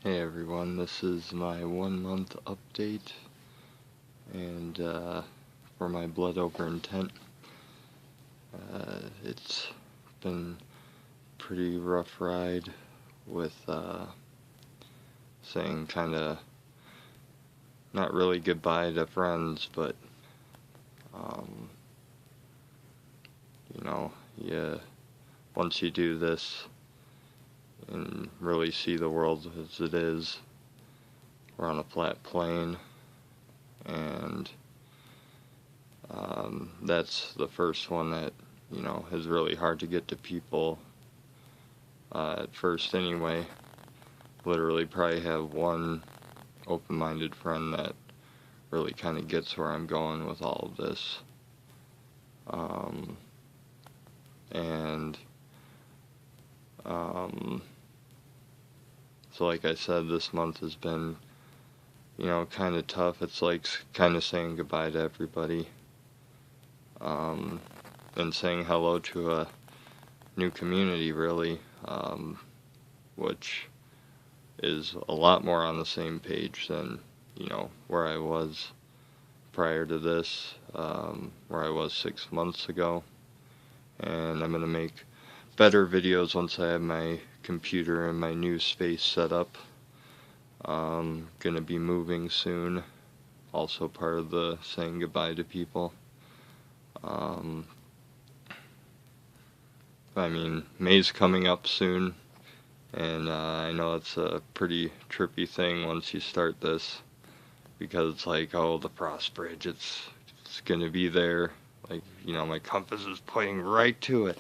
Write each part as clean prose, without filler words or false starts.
Hey everyone, this is my 1 month update, and for my Blood Over Intent. It's been a pretty rough ride with saying kinda not really goodbye to friends, but you know, once you do this and really see the world as it is, we're on a flat plane, and that's the first one that, is really hard to get to people at first anyway. Literally probably have one open-minded friend that really kind of gets where I'm going with all of this. So like I said, this month has been, kind of tough. It's like kind of saying goodbye to everybody. And saying hello to a new community, really, which is a lot more on the same page than, where I was prior to this, where I was 6 months ago. And I'm going to make better videos once I have my computer and my new space set up. Going to be moving soon, also part of the saying goodbye to people. May's coming up soon, and I know it's a pretty trippy thing once you start this, because it's like, oh, the Frost Bridge, it's gonna be there, like, my compass is pointing right to it,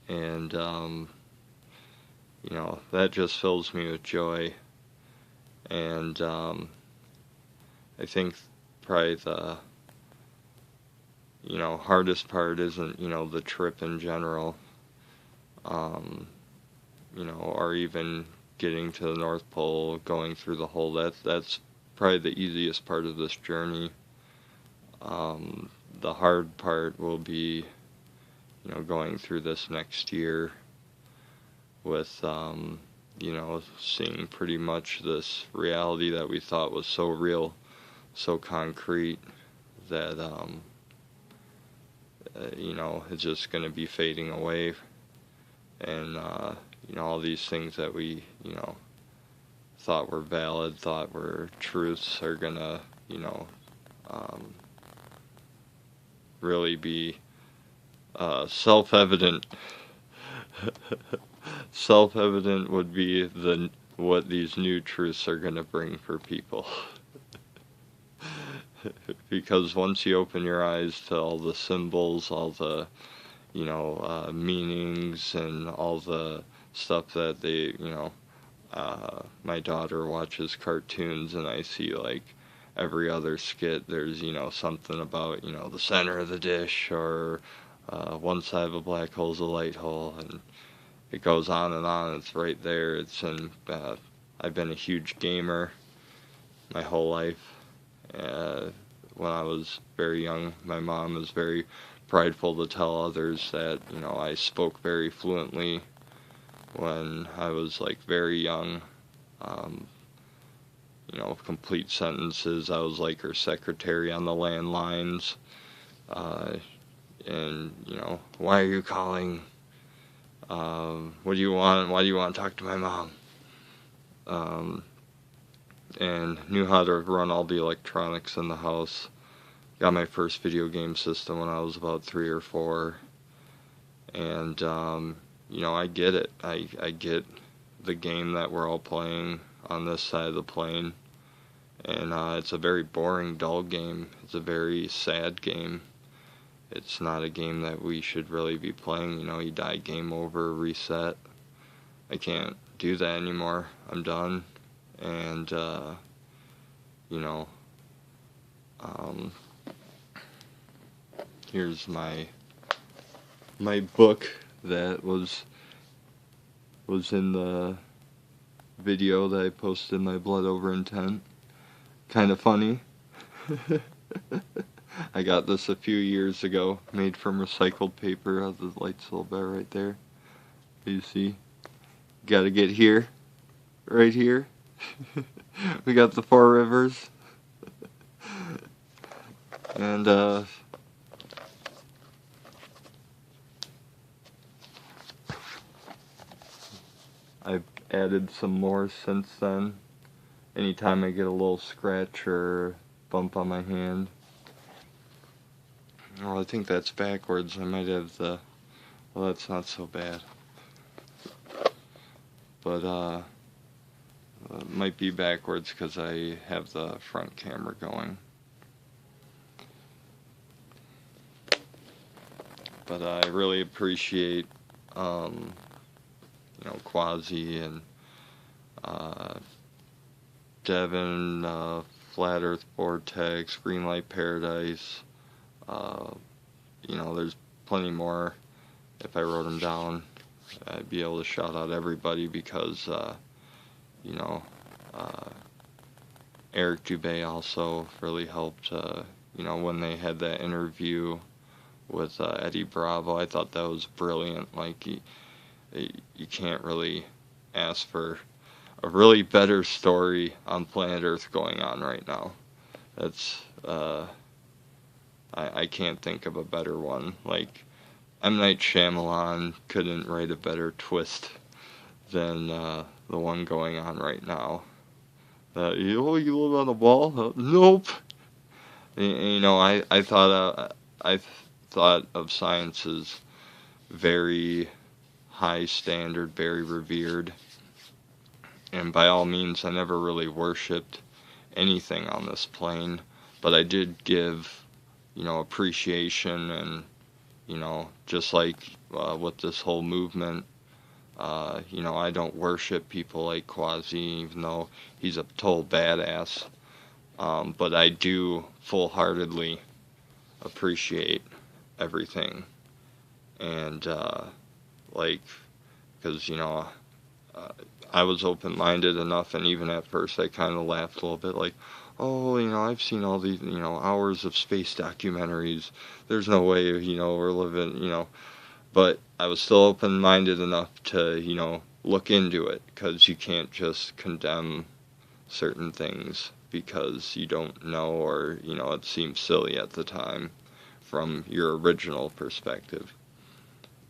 and that just fills me with joy. And I think probably the hardest part isn't, the trip in general, or even getting to the North Pole, going through the hole. That's probably the easiest part of this journey. The hard part will be, going through this next year with, seeing pretty much this reality that we thought was so real, so concrete, that, it's just going to be fading away. And, all these things that we, thought were valid, thought were truths, are going to, really be self-evident. Self-evident would be what these new truths are going to bring for people. Because once you open your eyes to all the symbols, all the, meanings, and all the stuff that they, my daughter watches cartoons, and I see, like, every other skit, there's, something about, the center of the dish, or one side of a black hole is a light hole, and it goes on and on. It's right there. I've been a huge gamer my whole life. When I was very young, my mom was very prideful to tell others that, I spoke very fluently when I was, like, very young. Complete sentences. I was like her secretary on the landlines. And, why are you calling? What do you want? Why do you want to talk to my mom? And knew how to run all the electronics in the house. Got my first video game system when I was about 3 or 4. And, I get it. I get the game that we're all playing on this side of the plane. And it's a very boring, dull game. It's a very sad game. It's not a game that we should really be playing. You die, game over, reset. I can't do that anymore. I'm done. And, here's my book that was in the video that I posted, my Blood Over Intent. Kind of funny. I got this a few years ago, made from recycled paper. The light's a little bit right there. You see? Gotta get here. Right here. We got the Four Rivers. And, I've added some more since then. Anytime I get a little scratch or bump on my hand. Oh, I think that's backwards. I might have the... Well, that's not so bad. But, it might be backwards because I have the front camera going. But I really appreciate, Quasi and Devin, Flat Earth Vortex, Greenlight Paradise. There's plenty more. If I wrote them down, I'd be able to shout out everybody because, Eric Dubé also really helped, when they had that interview with Eddie Bravo. I thought that was brilliant. Like, you can't really ask for a really better story on planet Earth going on right now. That's, I can't think of a better one. Like, M. Night Shyamalan couldn't write a better twist than the one going on right now. You live on a wall? Nope. I thought of science as very high standard, very revered, and by all means, I never really worshipped anything on this plane, but I did give, appreciation and, just like with this whole movement, I don't worship people like Quasi, even though he's a total badass, but I do full-heartedly appreciate everything, and, because, I was open-minded enough, and even at first I kind of laughed a little bit, like, oh, I've seen all these, hours of space documentaries, there's no way, we're living, but I was still open-minded enough to, look into it, because you can't just condemn certain things because you don't know, or, it seems silly at the time from your original perspective.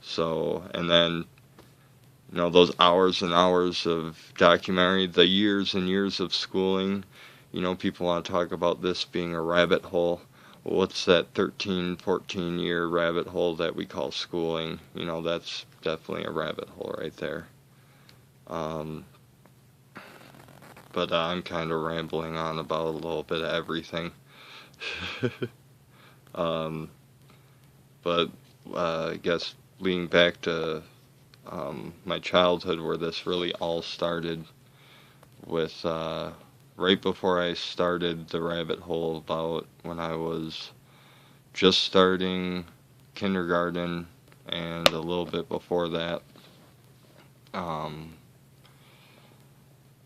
So, and then, those hours and hours of documentary, the years and years of schooling, people want to talk about this being a rabbit hole. Well, what's that 13, 14-year rabbit hole that we call schooling? That's definitely a rabbit hole right there. But I'm kind of rambling on about a little bit of everything. But I guess leading back to my childhood, where this really all started with right before I started the rabbit hole, about when I was just starting kindergarten and a little bit before that.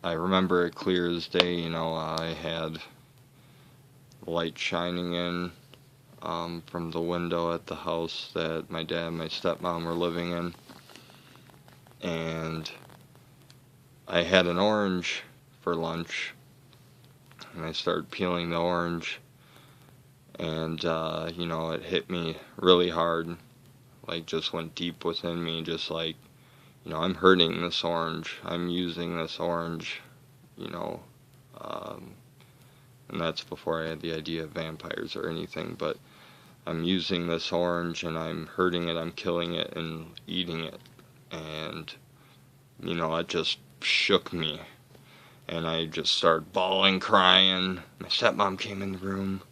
I remember it clear as day. I had light shining in from the window at the house that my dad and my stepmom were living in, and I had an orange for lunch, and I started peeling the orange, and it hit me really hard, like just went deep within me, just like, I'm hurting this orange, I'm using this orange, and that's before I had the idea of vampires or anything, but I'm using this orange and I'm hurting it, I'm killing it and eating it, and, it just shook me, and I just started bawling, crying. My stepmom came in the room.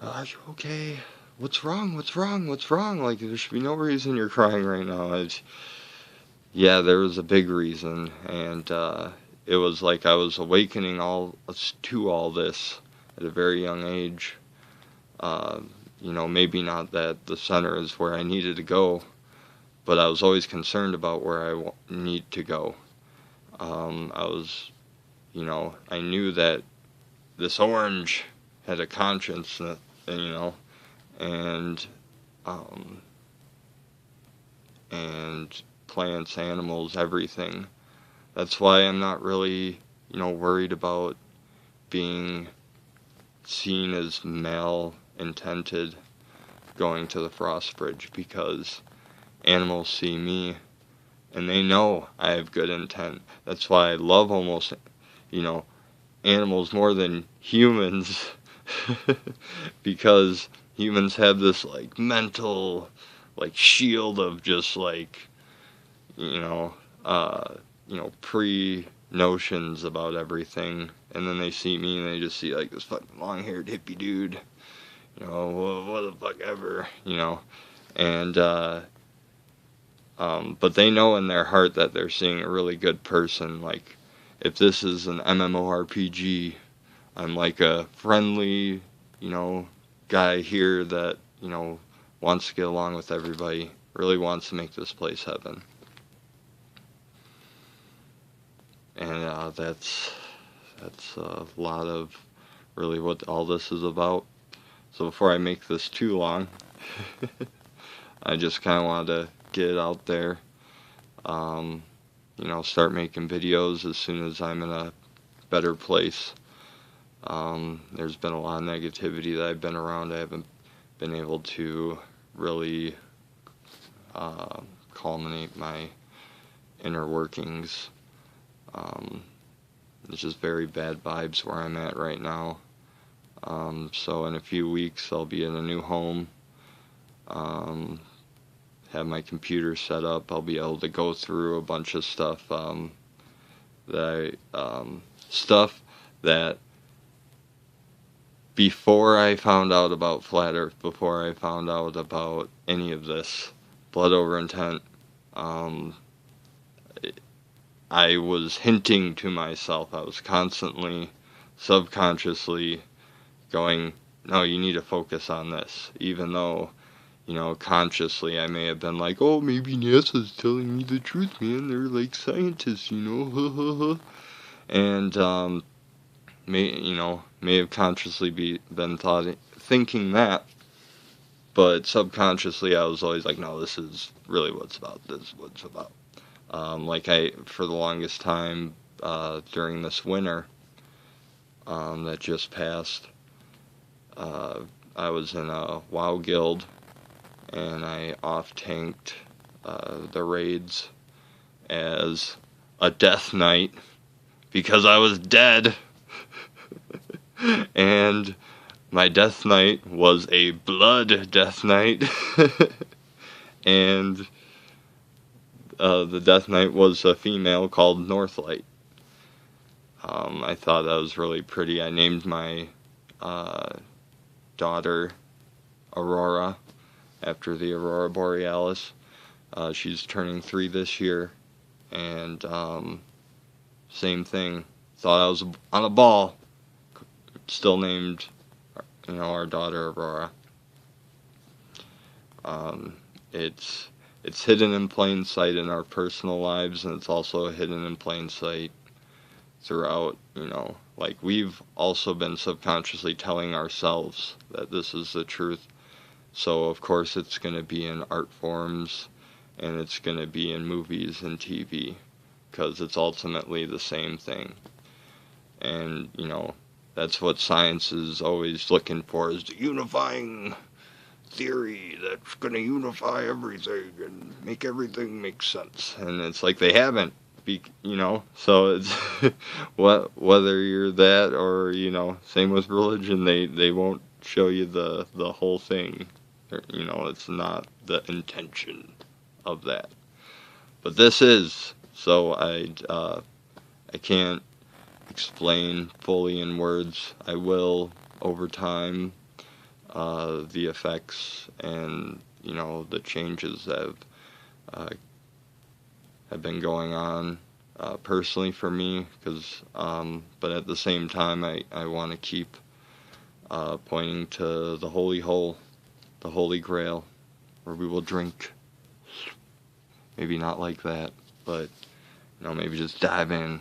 Are you okay? What's wrong? What's wrong? What's wrong? Like, there should be no reason you're crying right now. Yeah, there was a big reason, and it was like I was awakening to all this at a very young age. Maybe not that the center is where I needed to go, but I was always concerned about where I need to go. I knew that this orange had a conscience, and plants, animals, everything. That's why I'm not really worried about being seen as mal-intended going to the Frost Bridge, because animals see me and they know I have good intent. That's why I love almost, animals more than humans, because humans have this mental shield of just pre-notions about everything, and then they see me and they just see this fucking long-haired hippie dude, what the fuck ever, and but they know in their heart that they're seeing a really good person. If this is an MMORPG, I'm a friendly, guy here that, wants to get along with everybody, really wants to make this place heaven. And that's a lot of really what all this is about. So before I make this too long, I just kind of wanted to get it out there. Start making videos as soon as I'm in a better place. There's been a lot of negativity that I've been around. I haven't been able to really culminate my inner workings. It's just very bad vibes where I'm at right now. So in a few weeks I'll be in a new home. Have my computer set up. I'll be able to go through a bunch of stuff stuff that before I found out about Flat Earth, before I found out about any of this Blood Over Intent, I was hinting to myself. I was constantly, subconsciously going, no, you need to focus on this, even though consciously I may have been oh, maybe NASA's telling me the truth, man. They're scientists, and may have consciously been thinking that, but subconsciously I was always no, this is really what it's about. This is what it's about. For the longest time, during this winter that just passed, I was in a WoW guild, and I off-tanked the raids as a death knight because I was dead. And my death knight was a blood death knight. And the death knight was a female called Northlight. I thought that was really pretty. I named my daughter Aurora after the Aurora Borealis. She's turning 3 this year, and same thing. Thought I was on a ball. Still named, our daughter Aurora. It's hidden in plain sight in our personal lives, and it's also hidden in plain sight throughout, we've also been subconsciously telling ourselves that this is the truth. So of course it's going to be in art forms, and it's going to be in movies and TV, because it's ultimately the same thing. And, that's what science is always looking for, is the unifying theory that's going to unify everything and make everything make sense. And it's they haven't, so it's whether you're that or, same with religion, they won't show you the whole thing. It's not the intention of that. But this is, so I can't explain fully in words. I will over time, the effects and the changes that have been going on personally for me, because but at the same time I want to keep pointing to the holy hole, the holy grail, where we will drink. Maybe not like that, but maybe just dive in.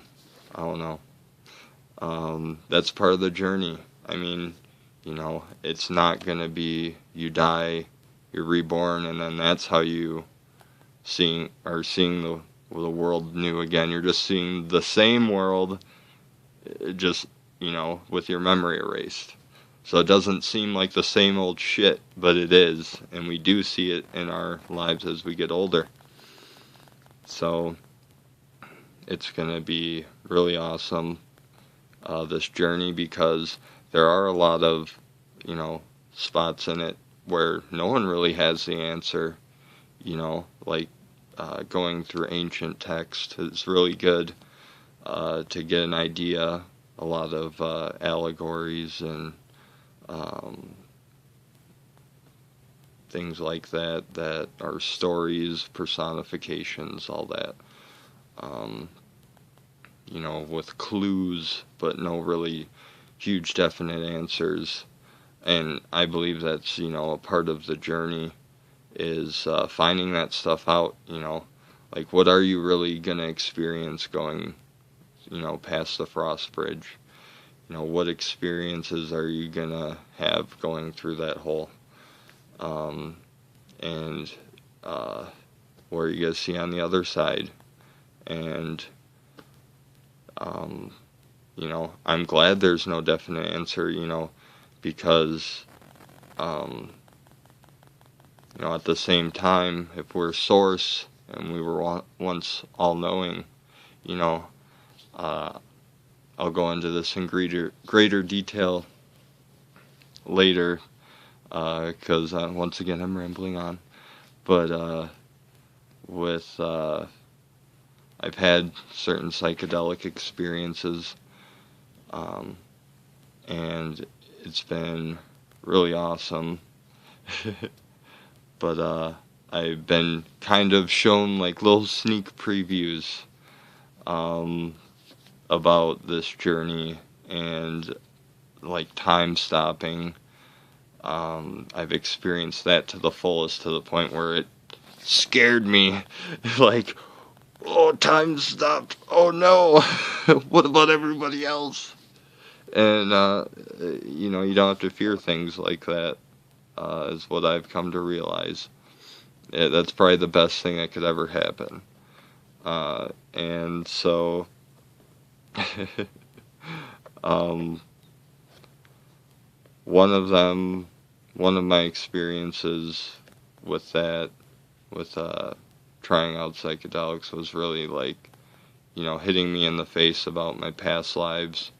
I don't know. That's part of the journey. I mean, it's not gonna be you die, you're reborn, and then that's how you seeing the world new again. You're just seeing the same world just, with your memory erased. So it doesn't seem like the same old shit, but it is, and we do see it in our lives as we get older. So it's going to be really awesome, this journey, because there are a lot of, spots in it where no one really has the answer, like going through ancient text is really good to get an idea, a lot of allegories and things like that are stories, personifications, all that. Um, with clues, but no really huge definite answers. And I believe that's, a part of the journey is finding that stuff out, like what are you really going to experience going, past the Frost Bridge? What experiences are you going to have going through that hole? And what are you going to see on the other side? And I'm glad there's no definite answer, because, at the same time, if we're source and we were once all-knowing, uh, I'll go into this in greater detail later, because once again I'm rambling on. But with I've had certain psychedelic experiences, and it's been really awesome. But I've been kind of shown like little sneak previews about this journey and like time stopping. I've experienced that to the fullest, to the point where it scared me. Like, oh, time stopped. Oh no. What about everybody else? And, you don't have to fear things like that, is what I've come to realize. Yeah, that's probably the best thing that could ever happen. And so, um, one of my experiences with that, with trying out psychedelics, was really like, hitting me in the face about my past lives,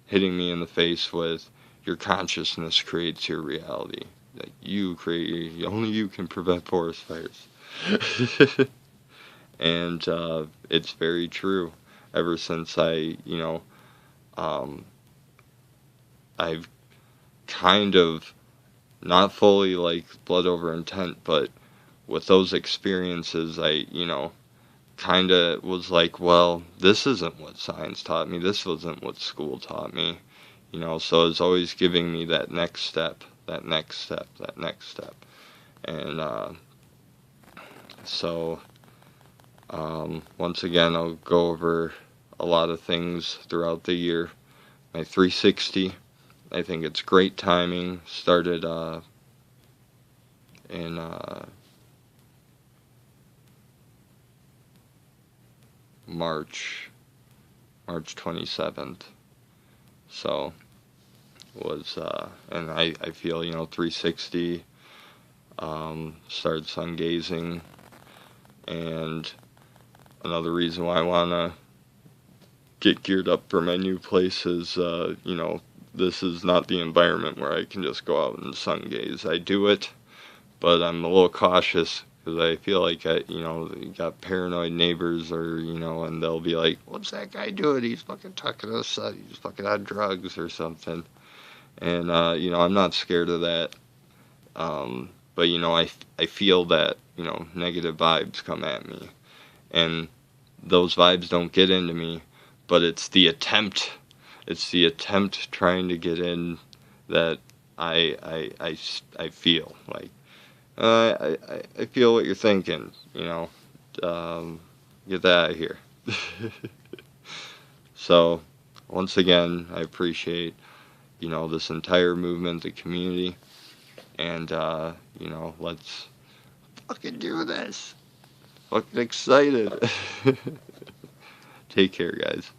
hitting me in the face with your consciousness creates your reality. Like only you can prevent forest fires. And it's very true. Ever since I've kind of not fully like blood over intent, but with those experiences, I, kind of was like, well, this isn't what science taught me. This wasn't what school taught me. So it's always giving me that next step, that next step, that next step. And so once again, I'll go over a lot of things throughout the year. My 360, I think it's great timing. Started in March 27th. So was and I feel 360 started sun gazing, and another reason why I want to get geared up for my new place is this is not the environment where I can just go out and sun gaze. I do it, but I'm a little cautious because I feel like you got paranoid neighbors, or and they'll be like, "What's that guy doing? He's fucking talking to us. He's fucking on drugs or something." And I'm not scared of that. But I feel that negative vibes come at me, and those vibes don't get into me, but it's the attempt. It's the attempt trying to get in that I feel like. I feel what you're thinking, get that out of here. So, once again, I appreciate, this entire movement, the community, and, let's fucking do this. Fucking excited. Take care, guys.